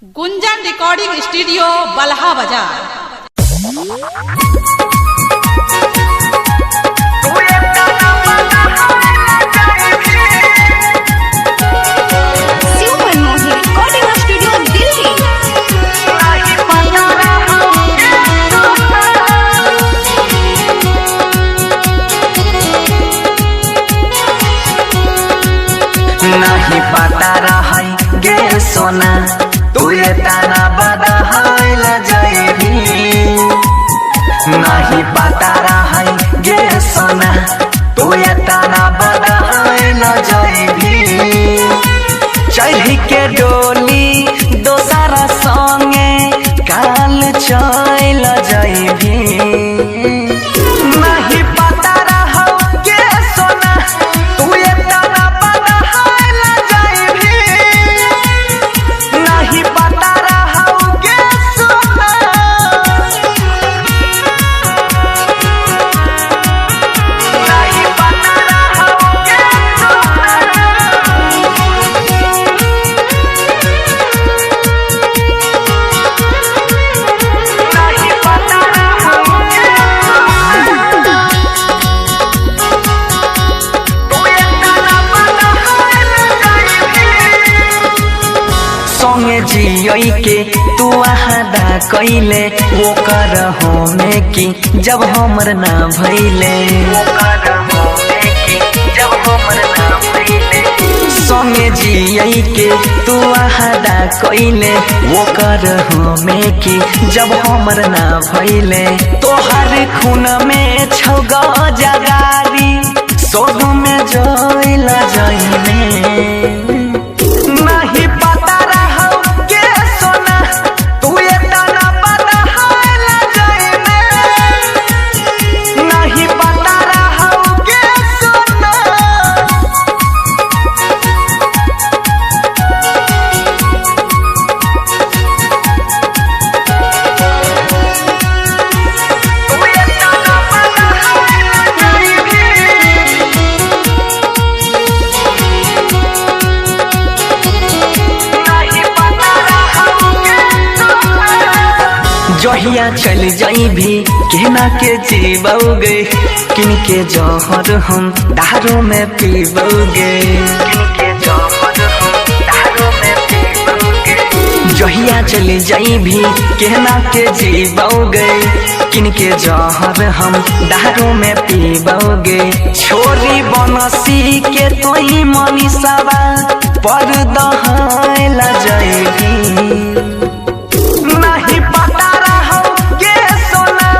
गुंजन recording studio बलहा बाजार। नहीं पता रही गे सोना तू ये ताना बदहाइल जाइबी। नहीं पता रही गे सोना तू ये ताना बदहाइल जाइबी। चढ़ी के डोली दोसरा संगे काल चल जाइबी। नहीं पता रहो गे सोना तू ये ताना बदहाइल जाइबी। नहीं पता रहो गे सोना। नहीं पता रहो गे सोना। नहीं पता रहो गे सोना। तू ये ताना बदहाइल जाइबी। संगे जियई के तू आदा कइले वो कर होमे की जब हमर ना भइले। संगे जियई के तू आदा कइले वो कर होमे की जब हमर ना भइले। तोहर खून में छौग जगारी सोग में जइल जाइने। नहीं पता रहो गे सोना तू ये ताना बदहाइल जाइबे। नहीं पता रहो गे सोना। तू ये ताना बदहाइल जाइबे। नहीं पता रहो गे सोना। जहिया चल जाइबी केना के जीबोगे किन के जहर हम दारू में पीबोगे। जहिया चल जाइबी केना के जीबोगे किन के जहर हम दारू में पीबोगे। छोरी बनसी के तोही मनीषावा पर दहाइल जाइबी। नहीं पता रहो गे सोना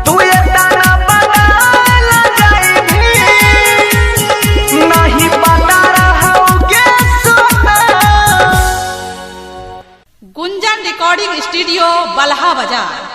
तू ये ताना बदहाइल जाइबी। नहीं पता रहो गे सोना। गुंजन रिकॉर्डिंग स्टूडियो बलहा बाजार।